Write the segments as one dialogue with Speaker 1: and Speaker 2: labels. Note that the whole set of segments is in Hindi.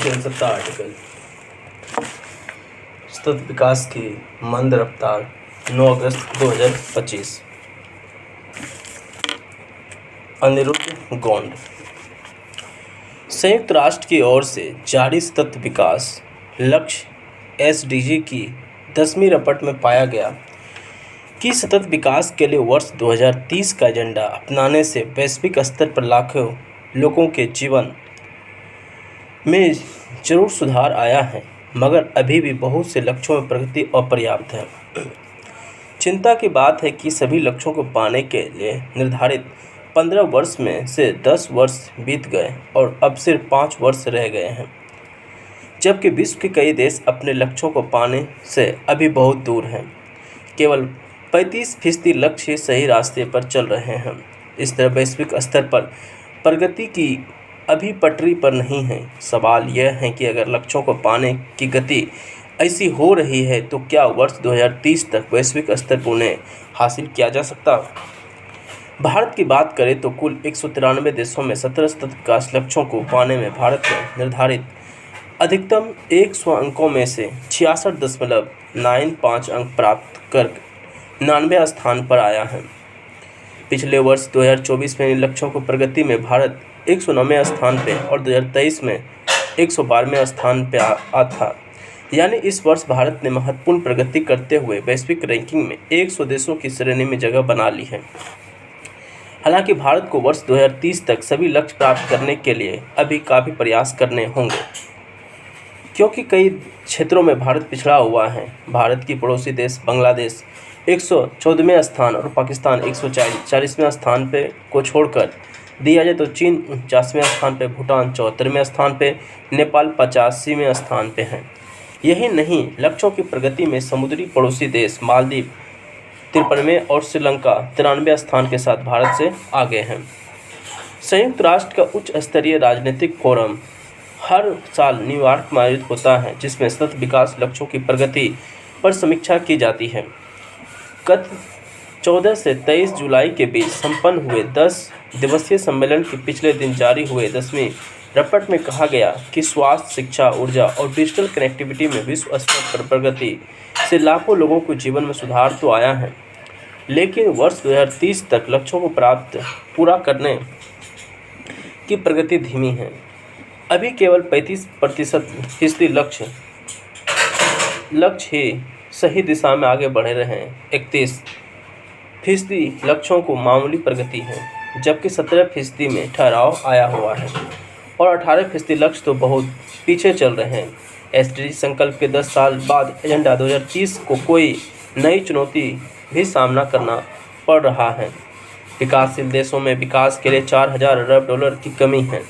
Speaker 1: जनसत्ता आर्टिकल। सतत विकास की मंद रफ्तार 9 अगस्त 2025। अनिरुद्ध गोंड। संयुक्त राष्ट्र की ओर से जारी सतत विकास लक्ष्य एसडीजी की 10वीं रपट में पाया गया कि सतत विकास के लिए वर्ष 2030 का एजेंडा अपनाने से वैश्विक स्तर पर लाखों लोगों के जीवन में जरूर सुधार आया है, मगर अभी भी बहुत से लक्ष्यों में प्रगति अपर्याप्त है। चिंता की बात है कि सभी लक्ष्यों को पाने के लिए निर्धारित 15 वर्ष में से 10 वर्ष बीत गए और अब सिर्फ 5 वर्ष रह गए हैं, जबकि विश्व के कई देश अपने लक्ष्यों को पाने से अभी बहुत दूर हैं। केवल 35% लक्ष्य ही सही रास्ते पर चल रहे हैं। इस तरह वैश्विक स्तर पर प्रगति की अभी पटरी पर नहीं है। सवाल यह है कि अगर लक्ष्यों को पाने की गति ऐसी हो रही है तो क्या वर्ष 2030 तक वैश्विक स्तर पर उन्हें हासिल किया जा सकता? भारत की बात करें तो कुल 193 देशों में 17 सतत विकास लक्ष्यों को पाने में भारत ने निर्धारित अधिकतम 100 अंकों में से 66.95 अंक प्राप्त कर 99 स्थान पर आया है। पिछले वर्ष 2024 में इन लक्ष्यों को प्रगति में भारत 109वें स्थान पे और 2023 में 112वें स्थान पे आ था। यानी इस वर्ष भारत ने महत्वपूर्ण प्रगति करते हुए वैश्विक रैंकिंग में 100 देशों की श्रेणी में जगह बना ली है। हालांकि भारत को वर्ष 2030 तक सभी लक्ष्य प्राप्त करने के लिए अभी काफ़ी प्रयास करने होंगे, क्योंकि कई क्षेत्रों में भारत पिछड़ा हुआ है। भारत की पड़ोसी देश बांग्लादेश 114वें स्थान और पाकिस्तान 140वें स्थान पे को छोड़कर दिया जाए तो चीन 49वें स्थान पे, भूटान 74वें स्थान पे, नेपाल 85वें स्थान पे हैं। यही नहीं, लक्ष्यों की प्रगति में समुद्री पड़ोसी देश मालदीव 53वें और श्रीलंका 93वें स्थान के साथ भारत से आगे हैं। संयुक्त राष्ट्र का उच्च स्तरीय राजनीतिक फोरम हर साल न्यूयॉर्क में आयोजित होता है, जिसमें सतत विकास लक्ष्यों की प्रगति पर समीक्षा की जाती है। गत 14 से 23 जुलाई के बीच संपन्न हुए 10 दिवसीय सम्मेलन के पिछले दिन जारी हुए 10वीं रपट में कहा गया कि स्वास्थ्य, शिक्षा, ऊर्जा और डिजिटल कनेक्टिविटी में विश्व स्तर पर प्रगति से लाखों लोगों के जीवन में सुधार तो आया है, लेकिन वर्ष 2030 तक लक्ष्यों को पूरा करने की प्रगति धीमी है। अभी केवल 35% लक्ष्य ही सही दिशा में आगे बढ़े रहे हैं। 31% लक्ष्यों को मामूली प्रगति है, जबकि 17% में ठहराव आया हुआ है और 18% लक्ष्य तो बहुत पीछे चल रहे हैं। एसडीजी संकल्प के 10 साल बाद एजेंडा 2030 को कोई नई चुनौती भी सामना करना पड़ रहा है। विकासशील देशों में विकास के लिए 4000 अरब डॉलर की कमी है।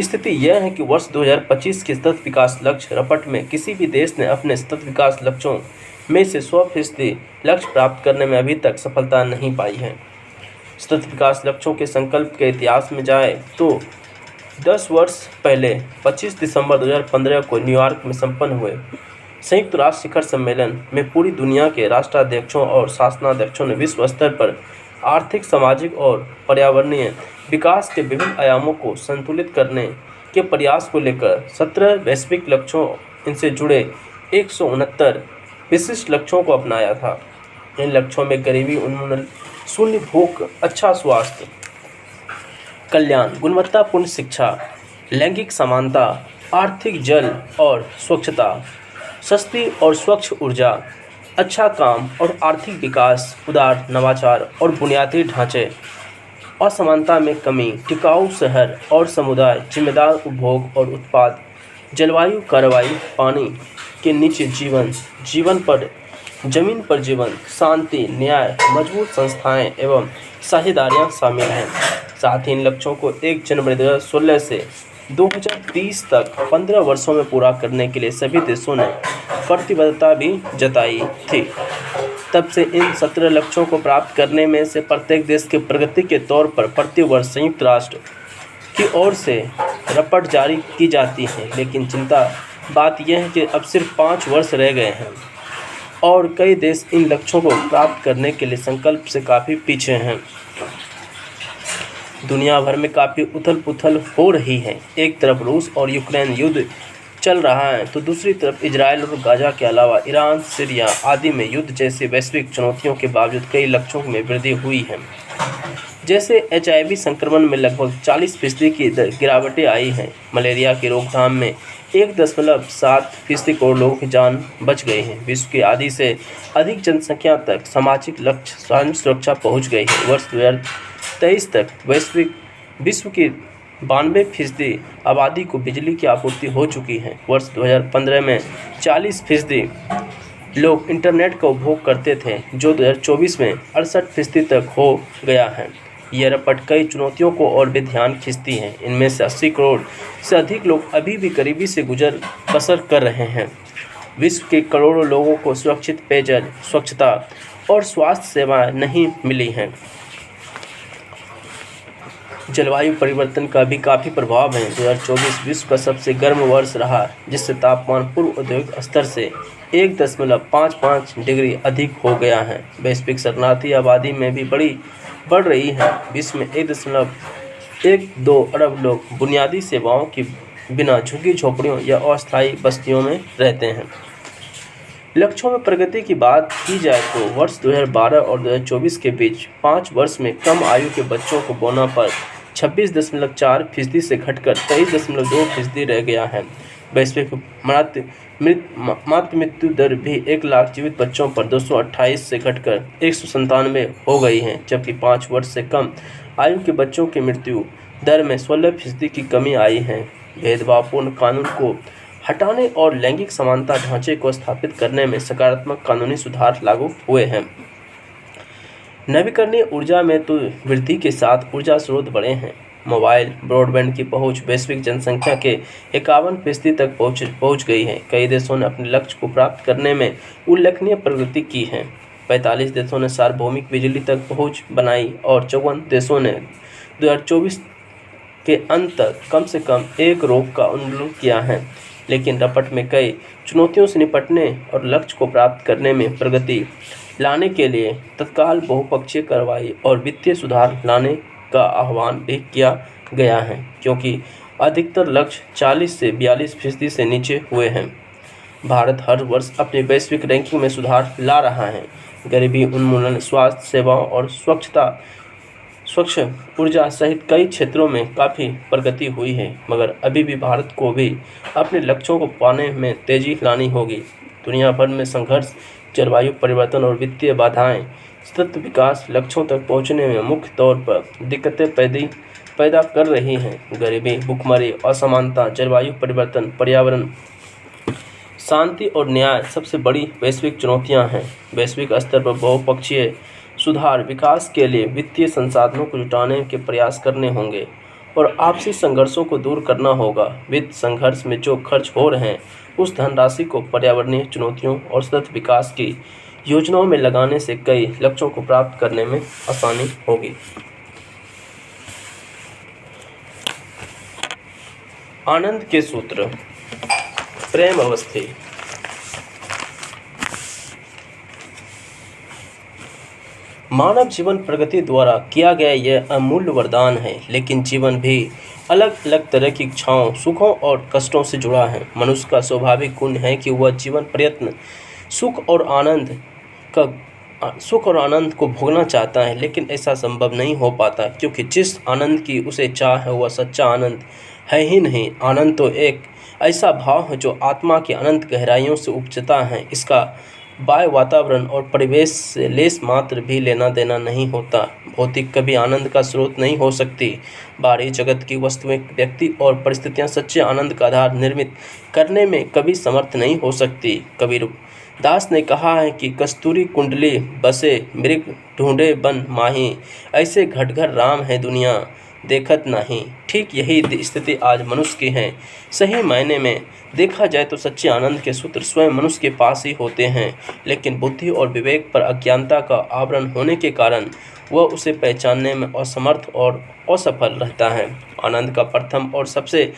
Speaker 1: स्थिति यह है कि वर्ष 2025 के सतत विकास लक्ष्य रपट में किसी भी देश ने अपने सतत विकास लक्ष्यों में से 100% लक्ष्य प्राप्त करने में अभी तक सफलता नहीं पाई है। सतत विकास लक्ष्यों के संकल्प के इतिहास में जाए तो 10 वर्ष पहले 25 दिसंबर 2015 को न्यूयॉर्क में संपन्न हुए संयुक्त राष्ट्र शिखर सम्मेलन में पूरी दुनिया के राष्ट्राध्यक्षों और शासनाध्यक्षों ने विश्व स्तर पर आर्थिक, सामाजिक और पर्यावरणीय विकास के विभिन्न आयामों को संतुलित करने के प्रयास को लेकर 17 वैश्विक लक्ष्यों, इनसे जुड़े 169 विशिष्ट लक्ष्यों को अपनाया था। इन लक्ष्यों में गरीबी उन्मूलन, शून्य भूख, अच्छा स्वास्थ्य, कल्याण, गुणवत्तापूर्ण शिक्षा, लैंगिक समानता, आर्थिक जल और स्वच्छता, सस्ती और स्वच्छ ऊर्जा, अच्छा काम और आर्थिक विकास, उदार नवाचार और बुनियादी ढांचे, असमानता में कमी, टिकाऊ शहर और समुदाय, जिम्मेदार उपभोग और उत्पाद, जलवायु कार्रवाई, पानी के नीचे जीवन, जमीन पर जीवन, शांति, न्याय, मजबूत संस्थाएं एवं साझेदारियां शामिल हैं। साथ ही इन लक्ष्यों को 1 जनवरी 2016 से 2030 तक 15 वर्षों में पूरा करने के लिए सभी देशों ने प्रतिबद्धता भी जताई थी। तब से इन 17 लक्ष्यों को प्राप्त करने में से प्रत्येक देश की प्रगति के तौर पर प्रति वर्ष संयुक्त राष्ट्र की ओर से रपट जारी की जाती है, लेकिन चिंता बात यह है कि अब सिर्फ 5 वर्ष रह गए हैं और कई देश इन लक्ष्यों को प्राप्त करने के लिए संकल्प से काफ़ी पीछे हैं। दुनिया भर में काफ़ी उथल-पुथल हो रही है। एक तरफ रूस और यूक्रेन युद्ध चल रहा है तो दूसरी तरफ इजराइल और गाजा के अलावा ईरान, सीरिया आदि में युद्ध जैसी वैश्विक चुनौतियों के बावजूद कई लक्ष्यों में वृद्धि हुई है। जैसे HIV संक्रमण में लगभग 40% की गिरावटें आई हैं। मलेरिया की रोकथाम में 1.7% करोड़ लोगों की जान बच गई है। विश्व की आधी से अधिक जनसंख्या तक सामाजिक लक्ष्य स्वास्थ्य सुरक्षा पहुंच गई है। वर्ष 2023 तक विश्व की 92% आबादी को बिजली की आपूर्ति हो चुकी है। वर्ष 2015 में 40% लोग इंटरनेट का उपभोग करते थे, जो 2024 में 68% तक हो गया है। यह रपट कई चुनौतियों को और भी ध्यान खींचती है। इनमें से 80 करोड़ से अधिक लोग अभी भी गरीबी से गुजर बसर कर रहे हैं। विश्व के करोड़ों लोगों को सुरक्षित पेयजल, स्वच्छता और स्वास्थ्य सेवाएं नहीं मिली हैं। जलवायु परिवर्तन का भी काफ़ी प्रभाव है। 2024 विश्व का सबसे गर्म वर्ष रहा, जिससे तापमान पूर्व औद्योगिक स्तर से 1.55 डिग्री अधिक हो गया है। वैश्विक शरणार्थी आबादी में भी बढ़ रही है। विश्व में 1.12 अरब लोग बुनियादी सेवाओं के बिना झुग्गी झोपड़ियों या अस्थायी बस्तियों में रहते हैं। लक्ष्यों में प्रगति की बात की जाए तो वर्ष 2012 और 2024 के बीच 5 वर्ष में कम आयु के बच्चों को बोना पर 26.4% से घटकर 23.2% रह गया है। वैश्विक मातृ मृत्यु दर भी 1 लाख जीवित बच्चों पर 228 से घटकर 197 हो गई है, जबकि 5 वर्ष से कम आयु के बच्चों की मृत्यु दर में 16% की कमी आई है। भेदभावपूर्ण कानून को हटाने और लैंगिक समानता ढांचे को स्थापित करने में सकारात्मक कानूनी सुधार लागू हुए हैं। नवीकरणीय ऊर्जा में तो वृद्धि के साथ ऊर्जा स्रोत बढ़े हैं। मोबाइल ब्रॉडबैंड की पहुंच वैश्विक जनसंख्या के 51% तक पहुंच गई है। कई देशों ने अपने लक्ष्य को प्राप्त करने में उल्लेखनीय प्रगति की है। 45 देशों ने सार्वभौमिक बिजली तक पहुंच बनाई और 54 देशों ने 2024 के अंत तक कम से कम एक रोग का उल्लंघन किया है। लेकिन रपट में कई चुनौतियों से निपटने और लक्ष्य को प्राप्त करने में प्रगति लाने के लिए तत्काल बहुपक्षीय कार्रवाई और वित्तीय सुधार लाने का आह्वान भी किया गया है, क्योंकि अधिकतर लक्ष्य 40 से 42% से नीचे हुए हैं। भारत हर वर्ष अपनी वैश्विक रैंकिंग में सुधार ला रहा है। गरीबी उन्मूलन, स्वास्थ्य सेवाओं और स्वच्छ ऊर्जा सहित कई क्षेत्रों में काफ़ी प्रगति हुई है, मगर अभी भी भारत को भी अपने लक्ष्यों को पाने में तेजी लानी होगी। दुनिया भर में संघर्ष, जलवायु परिवर्तन और वित्तीय बाधाएं सतत विकास लक्ष्यों तक पहुंचने में मुख्य तौर पर दिक्कतें पैदा कर रही हैं। गरीबी, भुखमरी, असमानता, जलवायु परिवर्तन, पर्यावरण, शांति और न्याय सबसे बड़ी वैश्विक चुनौतियां हैं। वैश्विक स्तर पर बहुपक्षीय सुधार विकास के लिए वित्तीय संसाधनों को जुटाने के प्रयास करने होंगे और आपसी संघर्षों को दूर करना होगा। वित्त संघर्ष में जो खर्च हो रहे हैं उस धनराशि को पर्यावरणीय चुनौतियों और सतत विकास की योजनाओं में लगाने से कई लक्ष्यों को प्राप्त करने में आसानी होगी। आनंद के सूत्र। प्रेम अवस्थी। मानव जीवन प्रगति द्वारा किया गया यह अमूल्य वरदान है, लेकिन जीवन भी अलग अलग तरह की इच्छाओं, सुखों और कष्टों से जुड़ा है। मनुष्य का स्वाभाविक गुण है कि वह जीवन प्रयत्न सुख और आनंद को भोगना चाहता है, लेकिन ऐसा संभव नहीं हो पाता, क्योंकि जिस आनंद की उसे चाह है वह सच्चा आनंद है ही नहीं। आनंद तो एक ऐसा भाव है जो आत्मा की अनंत गहराइयों से उपजता है। इसका बाह्य वातावरण और परिवेश से लेस मात्र भी लेना देना नहीं होता। भौतिक कभी आनंद का स्रोत नहीं हो सकती। बाहरी जगत की वस्तुएं, व्यक्ति और परिस्थितियां सच्चे आनंद का आधार निर्मित करने में कभी समर्थ नहीं हो सकती। कबीर दास ने कहा है कि कस्तूरी कुंडली बसे मृग ढूंढे बन माही, ऐसे घटघर राम है दुनिया देखत नहीं। ठीक यही स्थिति आज मनुष्य की है। सही मायने में देखा जाए तो सच्चे आनंद के सूत्र स्वयं मनुष्य के पास ही होते हैं, लेकिन बुद्धि और विवेक पर अज्ञानता का आवरण होने के कारण वह उसे पहचानने में असमर्थ और असफल रहता है। आनंद का प्रथम और सबसे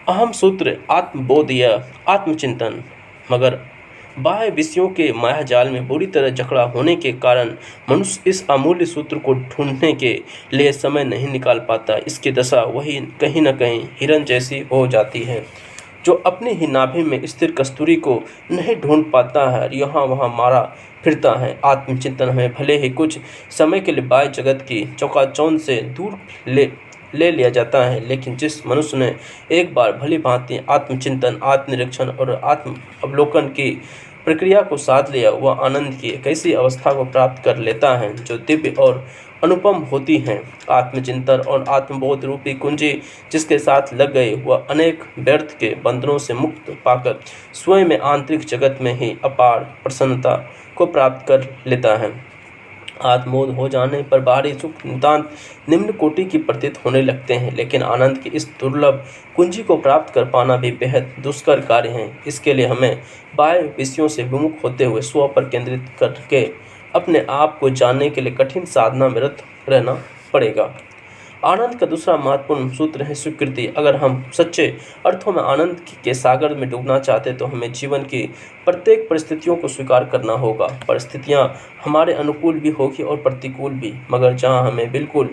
Speaker 1: अहम सूत्र आत्मबोध या आत्मचिंतन, मगर बाह्य विषयों के मायाजाल में बुरी तरह जकड़ा होने के कारण मनुष्य इस अमूल्य सूत्र को ढूंढने के लिए समय नहीं निकाल पाता। इसकी दशा वही कहीं न कहीं हिरन जैसी हो जाती है, जो अपनी ही नाभि में स्थिर कस्तूरी को नहीं ढूंढ पाता है, यहाँ वहाँ मारा फिरता है। आत्मचिंतन हमें भले ही कुछ समय के लिए बाह्य जगत की चौकाचौंध से दूर ले लिया जाता है, लेकिन जिस मनुष्य ने एक बार भली भांति आत्मचिंतन, आत्मनिरीक्षण और आत्म अवलोकन की प्रक्रिया को साध लिया, वह आनंद की एक ऐसी अवस्था को प्राप्त कर लेता है जो दिव्य और अनुपम होती हैं। आत्मचिंतन और आत्मबोध रूपी कुंजी जिसके साथ लग गई, वह अनेक व्यर्थ के बंधनों से मुक्त पाकर स्वयं में आंतरिक जगत में ही अपार प्रसन्नता को प्राप्त कर लेता है। आत्मबोध हो जाने पर बाहरी सुख नितांत निम्न कोटि की प्रतीत होने लगते हैं, लेकिन आनंद की इस दुर्लभ कुंजी को प्राप्त कर पाना भी बेहद दुष्कर कार्य है। इसके लिए हमें बाह्य विषयों से विमुख होते हुए स्व पर केंद्रित करके अपने आप को जानने के लिए कठिन साधना में रत रहना पड़ेगा। आनंद का दूसरा महत्वपूर्ण सूत्र है स्वीकृति। अगर हम सच्चे अर्थों में आनंद के सागर में डूबना चाहते तो हमें जीवन की प्रत्येक परिस्थितियों को स्वीकार करना होगा। परिस्थितियां हमारे अनुकूल भी होगी और प्रतिकूल भी, मगर जहां हमें बिल्कुल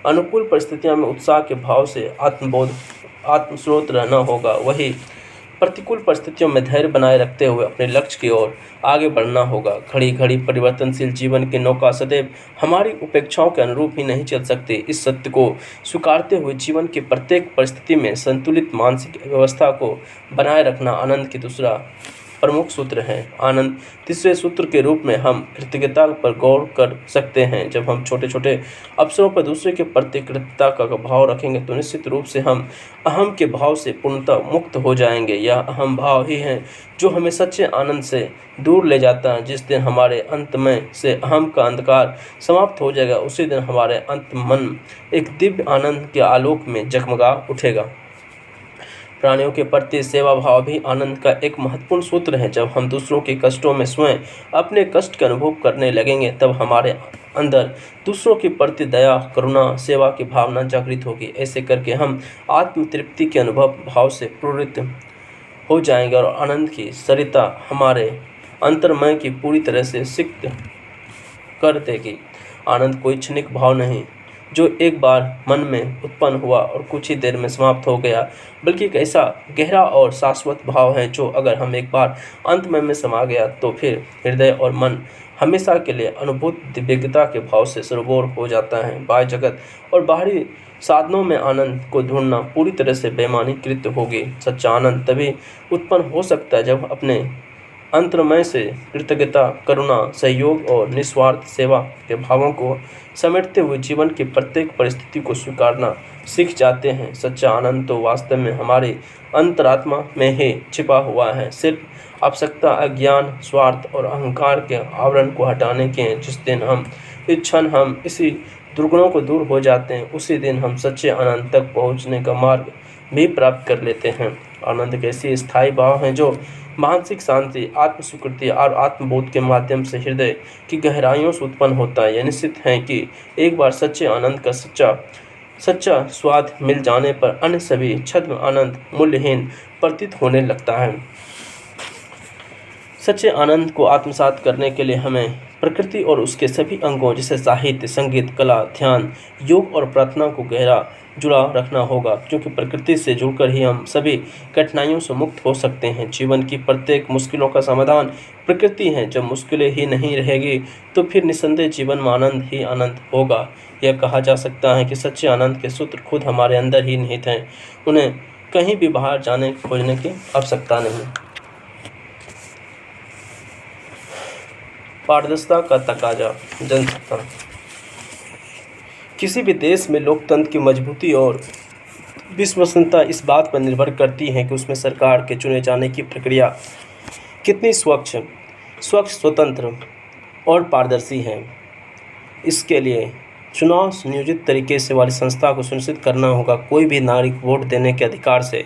Speaker 1: अनुकूल परिस्थितियों में उत्साह के भाव से आत्मस्रोत रहना होगा, वही प्रतिकूल परिस्थितियों में धैर्य बनाए रखते हुए अपने लक्ष्य की ओर आगे बढ़ना होगा। घड़ी घड़ी परिवर्तनशील जीवन की नौका सदैव हमारी अपेक्षाओं के अनुरूप ही नहीं चल सकती। इस सत्य को स्वीकारते हुए जीवन की प्रत्येक परिस्थिति में संतुलित मानसिक व्यवस्था को बनाए रखना आनंद की दूसरा प्रमुख सूत्र है। आनंद तीसरे सूत्र के रूप में हम कृतज्ञता पर गौर कर सकते हैं। जब हम छोटे छोटे अवसरों पर दूसरे के प्रति कृतज्ञता का भाव रखेंगे तो निश्चित रूप से हम अहम के भाव से पूर्णतः मुक्त हो जाएंगे। यह अहम भाव ही है जो हमें सच्चे आनंद से दूर ले जाता है। जिस दिन हमारे अंत में से अहम का अंधकार समाप्त हो जाएगा, उसी दिन हमारे अंत मन एक दिव्य आनंद के आलोक में जगमगा उठेगा। प्राणियों के प्रति सेवा भाव भी आनंद का एक महत्वपूर्ण सूत्र है। जब हम दूसरों के कष्टों में स्वयं अपने कष्ट का अनुभव करने लगेंगे, तब हमारे अंदर दूसरों के प्रति दया, करुणा, सेवा की भावना जागृत होगी। ऐसे करके हम आत्म तृप्ति के अनुभव भाव से प्रेरित हो जाएंगे और आनंद की सरिता हमारे अंतर्मय की पूरी तरह से सिक्त कर देगी। आनंद कोई क्षणिक भाव नहीं जो एक बार मन में उत्पन्न हुआ और कुछ ही देर में समाप्त हो गया, बल्कि एक ऐसा गहरा और शाश्वत भाव है जो अगर हम एक बार अंतमय में समा गया तो फिर हृदय और मन हमेशा के लिए अनुभूत दिव्यता के भाव से सरोवर हो जाता है। बाह्य जगत और बाहरी साधनों में आनंद को ढूंढना पूरी तरह से बेईमानी कृत्य होगी। सच्चा आनंद तभी उत्पन्न हो सकता है जब अपने अंतर्मय से कृतज्ञता, करुणा, सहयोग और निस्वार्थ सेवा के भावों को समेटते हुए जीवन की प्रत्येक परिस्थिति को स्वीकारना सीख जाते हैं। सच्चा आनंद तो वास्तव में हमारी अंतरात्मा में ही छिपा हुआ है। सिर्फ आवश्यकता अज्ञान, स्वार्थ और अहंकार के आवरण को हटाने के हैं। जिस दिन हम इसी दुर्गुणों को दूर हो जाते हैं, उसी दिन हम सच्चे आनंद तक पहुँचने का मार्ग भी प्राप्त कर लेते हैं। आनंद एक ऐसी स्थायी भाव है जो मानसिक शांति, आत्मस्वीकृति और आत्मबोध के माध्यम से हृदय की गहराइयों से उत्पन्न होता है। यह निश्चित है कि एक बार सच्चे आनंद का सच्चा स्वाद मिल जाने पर अन्य सभी छद्म आनंद मूल्यहीन प्रतीत होने लगता है। सच्चे आनंद को आत्मसात करने के लिए हमें प्रकृति और उसके सभी अंगों जैसे साहित्य, संगीत, कला, ध्यान, योग और प्रार्थना को गहरा जुड़ा रखना होगा, क्योंकि प्रकृति से जुड़कर ही हम सभी कठिनाइयों से मुक्त हो सकते हैं। जीवन की प्रत्येक मुश्किलों का समाधान प्रकृति है। जब मुश्किलें ही नहीं रहेगी तो फिर निस्संदेह जीवन में आनंद ही आनंद होगा। यह कहा जा सकता है कि सच्चे आनंद के सूत्र खुद हमारे अंदर ही निहित हैं। उन्हें कहीं भी बाहर जाने खोजने की आवश्यकता नहीं। पारदर्शिता का तकाजा। जनसत्ता। किसी भी देश में लोकतंत्र की मजबूती और विश्वसनीयता इस बात पर निर्भर करती है कि उसमें सरकार के चुने जाने की प्रक्रिया कितनी स्वच्छ, स्वतंत्र और पारदर्शी है। इसके लिए चुनाव सुनियोजित तरीके से वाली संस्था को सुनिश्चित करना होगा। कोई भी नागरिक वोट देने के अधिकार से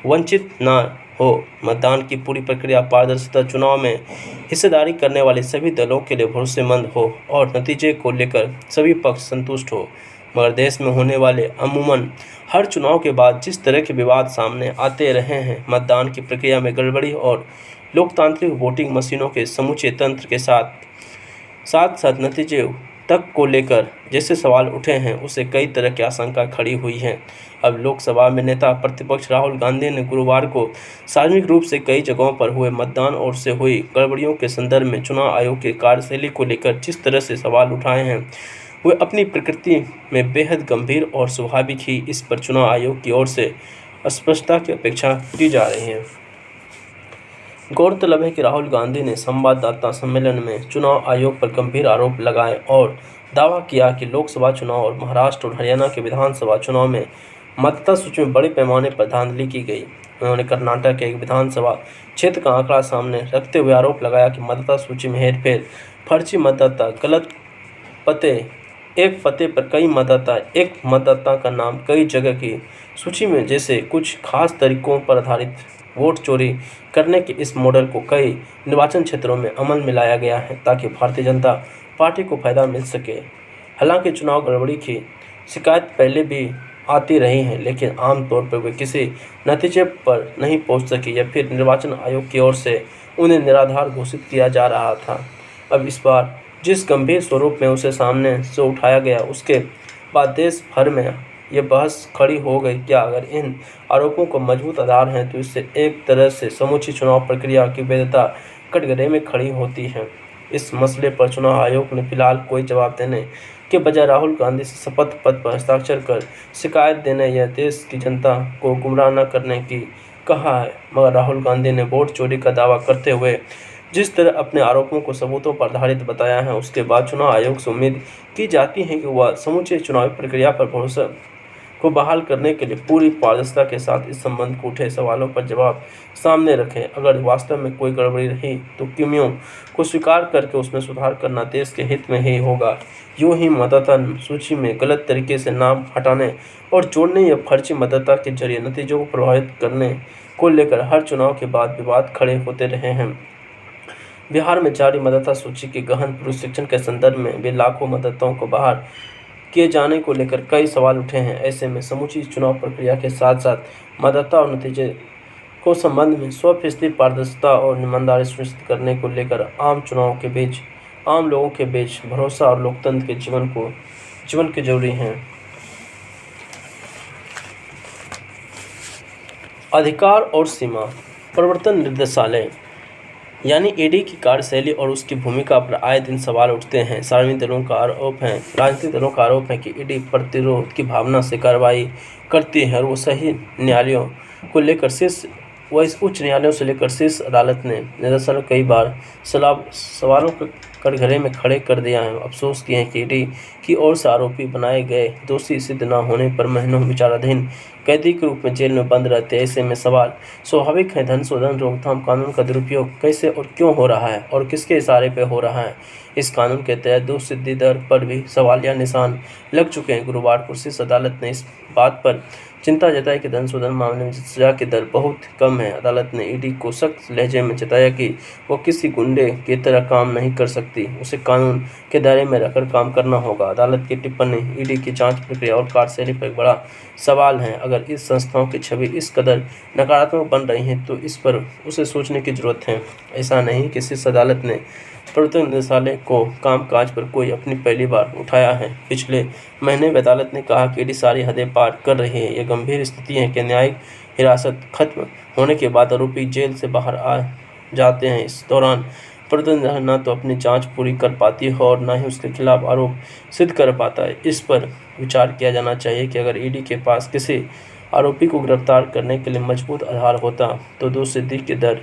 Speaker 1: वंचित न हो। मतदान की पूरी प्रक्रिया पारदर्शिता, चुनाव में हिस्सेदारी करने वाले सभी दलों के लिए भरोसेमंद हो और नतीजे को लेकर सभी पक्ष संतुष्ट हो। मगर देश में होने वाले अमूमन हर चुनाव के बाद जिस तरह के विवाद सामने आते रहे हैं, मतदान की प्रक्रिया में गड़बड़ी और लोकतांत्रिक वोटिंग मशीनों के समूचे तंत्र के साथ साथ नतीजे तक को लेकर जैसे सवाल उठे हैं, उससे कई तरह की आशंका खड़ी हुई हैं। अब लोकसभा में नेता प्रतिपक्ष राहुल गांधी ने गुरुवार को सार्वजनिक रूप से कई जगहों पर हुए मतदान और से हुई गड़बड़ियों के संदर्भ में चुनाव आयोग की कार्यशैली को लेकर जिस तरह से सवाल उठाए हैं, वे अपनी प्रकृति में बेहद गंभीर और स्वाभाविक ही इस पर चुनाव आयोग की ओर से स्पष्टता की अपेक्षा की जा रही है। गौरतलब है कि राहुल गांधी ने संवाददाता सम्मेलन में चुनाव आयोग पर गंभीर आरोप लगाए और दावा किया कि लोकसभा चुनाव और महाराष्ट्र और हरियाणा के विधानसभा चुनाव में मतदाता सूची में बड़े पैमाने पर धांधली की गई। उन्होंने कर्नाटक के एक विधानसभा क्षेत्र का आंकड़ा सामने रखते हुए आरोप लगाया कि मतदाता सूची में हेरफेर, फर्जी मतदाता, गलत पते, एक पते पर कई मतदाता, एक मतदाता का नाम कई जगह की सूची में जैसे कुछ खास तरीकों पर आधारित वोट चोरी करने के इस मॉडल को कई निर्वाचन क्षेत्रों में अमल में लाया गया है ताकि भारतीय जनता पार्टी को फायदा मिल सके। हालांकि चुनाव गड़बड़ी की शिकायत पहले भी आती रही है, लेकिन आमतौर पर वे किसी नतीजे पर नहीं पहुंच सकी या फिर निर्वाचन आयोग की ओर से उन्हें निराधार घोषित किया जा रहा था। अब इस बार जिस गंभीर स्वरूप में उसे सामने से उठाया गया, उसके बाद देश भर में ये बहस खड़ी हो गई। क्या अगर इन आरोपों को मजबूत आधार हैं तो इससे एक तरह से समूची चुनाव प्रक्रिया की वैधता कटघरे में खड़ी होती है। इस मसले पर चुनाव आयोग ने फिलहाल कोई जवाब देने के बजाय राहुल गांधी से शपथ पत्र पर हस्ताक्षर कर शिकायत देने या देश की जनता को गुमराह न करने की कहा है। मगर राहुल गांधी ने वोट चोरी का दावा करते हुए जिस तरह अपने आरोपों को सबूतों पर आधारित बताया है, उसके बाद चुनाव आयोग से उम्मीद की जाती है कि वह समूचे चुनावी प्रक्रिया पर भरोसा को बहाल करने के लिए पूरी पारदर्शिता के साथ इस संबंध को उठे सवालों पर जवाब सामने रखें। अगर वास्तव में कोई गड़बड़ी रही तो किमियों को स्वीकार करके उसमें सुधार करना देश के हित में ही होगा। यूं ही मतदाता सूची में गलत तरीके से नाम हटाने और जोड़ने या फर्जी मतदाता के जरिए नतीजों को प्रभावित करने को लेकर हर चुनाव के बाद विवाद खड़े होते रहे हैं। बिहार में जारी मतदाता सूची के गहन पुनरीक्षण के संदर्भ में भी लाखों मतदाताओं को बाहर किए जाने को लेकर कई सवाल उठे हैं। ऐसे में समूची चुनाव प्रक्रिया के साथ साथ मतदाता और नतीजे को संबंध में 100% पारदर्शिता और ईमानदारी सुनिश्चित करने को लेकर आम लोगों के बीच भरोसा और लोकतंत्र के जीवन के जरूरी हैं। अधिकार और सीमा प्रवर्तन निर्देशालय यानी ईडी की कार्यशैली और उसकी भूमिका पर आए दिन सवाल उठते हैं। राजनीतिक दलों का आरोप है कि ईडी प्रतिरोध की भावना से कार्रवाई करती है और वो सही न्यायालयों को लेकर उच्च न्यायालयों से लेकर शीर्ष अदालत ने निरंतर कई बार सवालों को कटघरे में खड़े कर दिया है। अफसोस किए हैं कि ईडी की ओर से आरोपी बनाए गए दोषी सिद्ध न होने पर महीनों विचाराधीन कैदी के रूप में जेल में बंद रहते हैं। ऐसे में सवाल स्वाभाविक है, धन शोधन रोकथाम कानून का दुरुपयोग कैसे और क्यों हो रहा है और किसके इशारे पर हो रहा है। इस कानून के तहत दोष सिद्धि दर पर भी सवालिया निशान लग चुके हैं। गुरुवार को शीर्ष अदालत ने इस बात पर चिंता जताई कि धन शोधन मामले में सजा की दर बहुत कम है। अदालत ने ईडी को सख्त लहजे में चेताया कि वो किसी गुंडे की तरह काम नहीं कर सकती, उसे कानून के दायरे में रहकर काम करना होगा। अदालत की टिप्पणी ईडी की जांच प्रक्रिया और कार्यशैली पर एक बड़ा सवाल है। अगर इस संस्थाओं की छवि इस कदर नकारात्मक बन रही है तो इस पर उसे सोचने की जरूरत है। ऐसा नहीं कि शीर्ष अदालत ने प्रवर्तन निदेशालय को कामकाज पर कोई अपनी पहली बार उठाया है। पिछले महीने में अदालत ने कहा कि ईडी सारी हदें पार कर रही है। यह गंभीर स्थिति है कि न्यायिक हिरासत खत्म होने के बाद आरोपी जेल से बाहर आ जाते हैं। इस दौरान प्रवर्तन न तो अपनी जांच पूरी कर पाती है और न ही उसके खिलाफ आरोप सिद्ध कर पाता है। इस पर विचार किया जाना चाहिए कि अगर ईडी के पास किसी आरोपी को गिरफ्तार करने के लिए मजबूत आधार होता तो दोष सिद्धि की दर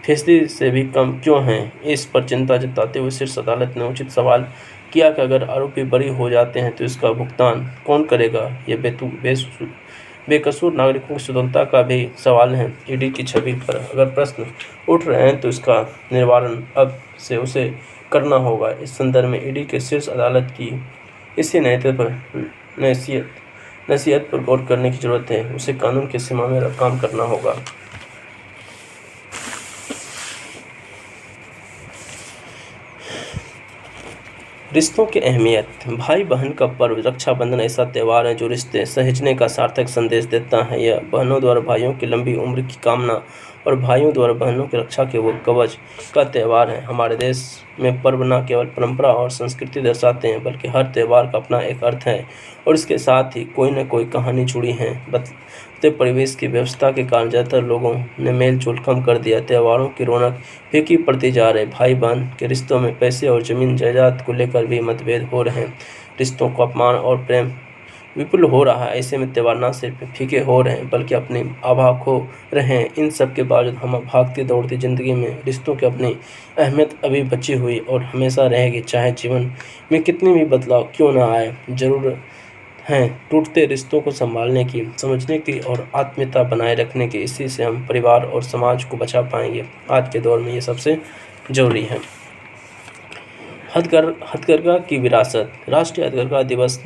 Speaker 1: फीसदी से भी कम क्यों है। इस पर चिंता जताते हुए शीर्ष अदालत ने उचित सवाल किया कि अगर आरोपी बरी हो जाते हैं तो इसका भुगतान कौन करेगा। यह बेकसूर नागरिकों की स्वतंत्रता का भी सवाल है। ईडी की छवि पर अगर प्रश्न उठ रहे हैं तो इसका निवारण अब से उसे करना होगा। इस संदर्भ में ईडी के शीर्ष अदालत की इसी नसीहत पर गौर करने की जरूरत है। उसे कानून की सीमा में काम करना होगा। रिश्तों की अहमियत। भाई बहन का पर्व रक्षाबंधन ऐसा त्यौहार है जो रिश्ते सहेजने का सार्थक संदेश देता है। यह बहनों द्वारा भाइयों की लंबी उम्र की कामना और भाइयों द्वारा बहनों की रक्षा के वो कवच का त्यौहार है। हमारे देश में पर्व न केवल परंपरा और संस्कृति दर्शाते हैं, बल्कि हर त्यौहार का अपना एक अर्थ है और इसके साथ ही कोई न कोई कहानी जुड़ी है। बदलते परिवेश की व्यवस्था के कारण ज़्यादातर लोगों ने मेल जोल कम कर दिया। त्योहारों की रौनक फीकी पड़ती जा रही। भाई बहन के रिश्तों में पैसे और जमीन जायदाद को लेकर भी मतभेद हो रहे हैं। रिश्तों को अपमान और प्रेम विपुल हो रहा है। ऐसे में त्यौहार न सिर्फ फीके हो रहे हैं, बल्कि अपनी आभा खो रहे हैं। इन सब के बावजूद हम भागती दौड़ती ज़िंदगी में रिश्तों की अपनी अहमियत अभी बची हुई और हमेशा रहेगी, चाहे जीवन में कितनी भी बदलाव क्यों न आए। ज़रूर हैं टूटते रिश्तों को संभालने की, समझने की और आत्मीयता बनाए रखने की। इसी से हम परिवार और समाज को बचा पाएंगे। आज के दौर में ये सबसे ज़रूरी है। हथकरघा की विरासत। राष्ट्रीय हथकरघा दिवस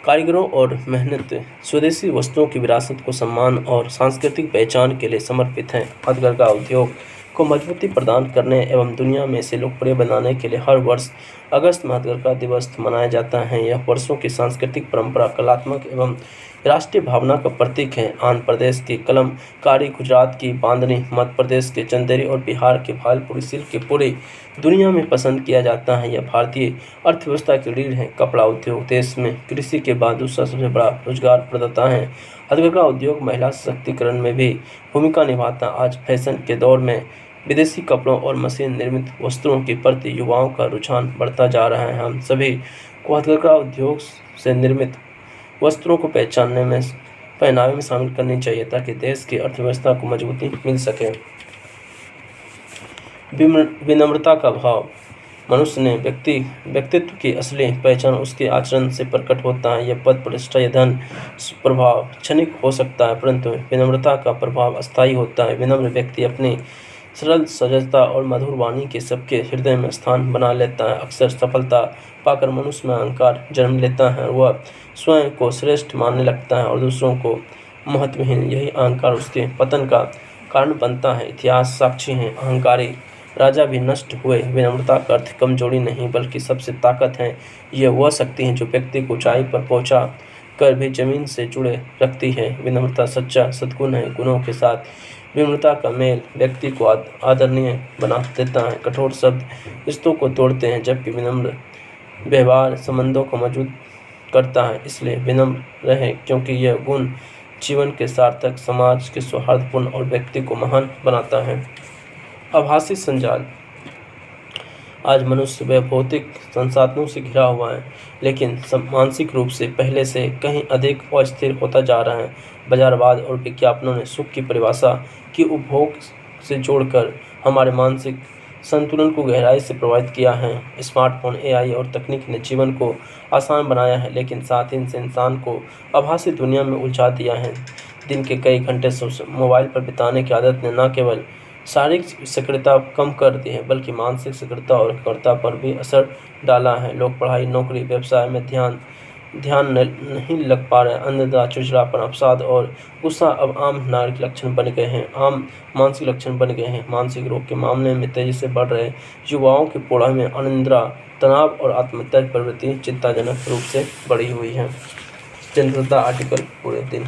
Speaker 1: कारीगरों और मेहनत स्वदेशी वस्तुओं की विरासत को सम्मान और सांस्कृतिक पहचान के लिए समर्पित है। हथकरघा उद्योग को मजबूती प्रदान करने एवं दुनिया में इसे लोकप्रिय बनाने के लिए हर वर्ष अगस्त में हथकरघा दिवस मनाया जाता है। यह वर्षों की सांस्कृतिक परंपरा, कलात्मक एवं राष्ट्रीय भावना का प्रतीक है। आंध्र प्रदेश की कलमकारी, गुजरात की बांधनी, मध्य प्रदेश के चंदेरी और बिहार के भागलपुरी सिल्क के पूरी दुनिया में पसंद किया जाता है। यह भारतीय अर्थव्यवस्था की रीढ़ है। कपड़ा उद्योग देश में कृषि के बाद दूसरा सबसे बड़ा रोजगार प्रदाता है। हथकरघा उद्योग महिला सशक्तिकरण में भी भूमिका निभाता। आज फैशन के दौर में विदेशी कपड़ों और मशीन निर्मित वस्त्रों के प्रति युवाओं का रुझान बढ़ता जा रहा है। हम सभी को हथकरघा उद्योग से निर्मित वस्त्रों को पहनावे में शामिल करनी चाहिए, ताकि देश की अर्थव्यवस्था को मजबूती मिल सके। विनम्रता का भाव। मनुष्य ने व्यक्तित्व की असली पहचान उसके आचरण से प्रकट होता है। यह पद प्रतिष्ठा या धन प्रभाव क्षणिक हो सकता है, परंतु विनम्रता का प्रभाव अस्थायी होता है। विनम्र व्यक्ति अपनी सरल सहजता और मधुर वाणी के सबके हृदय में स्थान बना लेता है। अक्सर सफलता पाकर मनुष्य में अहंकार जन्म लेता है और वह स्वयं को श्रेष्ठ मानने लगता है और दूसरों को महत्वहीन। यही अहंकार उसके पतन का कारण बनता है। इतिहास साक्षी है, अहंकारी राजा भी नष्ट हुए। विनम्रता का अर्थ कमजोरी नहीं, बल्कि सबसे ताकत है। यह वह शक्ति है जो व्यक्ति को ऊंचाई पर पहुंचा कर भी जमीन से जुड़े रखती है। विनम्रता सच्चा सद्गुण है। गुणों के साथ विनम्रता का मेल व्यक्ति को आदरणीय बना देता है। कठोर शब्द रिश्तों को तोड़ते हैं, जबकि विनम्र व्यवहार संबंधों को मजबूत करता है। इसलिए विनम्र रहें, क्योंकि यह गुण जीवन के सार्थक, समाज के सौहार्दपूर्ण और व्यक्ति को महान बनाता है। आभासी संजाल। आज मनुष्य वह भौतिक संसाधनों से घिरा हुआ है, लेकिन मानसिक रूप से पहले से कहीं अधिक अस्थिर होता जा रहा है। बाजारवाद और विज्ञापनों ने सुख की परिभाषा की उपभोग से जोड़कर हमारे मानसिक संतुलन को गहराई से प्रभावित किया है। स्मार्टफोन, एआई और तकनीक ने जीवन को आसान बनाया है, लेकिन साथ ही इनसे इंसान को आभासी दुनिया में उलझा दिया है। दिन के कई घंटे मोबाइल पर बिताने की आदत ने न केवल शारीरिक सक्रियता कम कर दी है, बल्कि मानसिक सक्रियता और एकाग्रता पर भी असर डाला है। लोग पढ़ाई, नौकरी, व्यवसाय में ध्यान नहीं लग पा रहे। अंधता, चिड़चिड़ापन, अवसाद और गुस्सा अब आम नागरिक लक्षण बन गए हैं, आम मानसिक लक्षण बन गए हैं। मानसिक रोग के मामले में तेजी से बढ़ रहे युवाओं की पौड़ाई में अनिद्रा, तनाव और आत्महत्या की प्रवृत्ति चिंताजनक रूप से बढ़ी हुई है। जनता आर्टिकल पूरे दिन।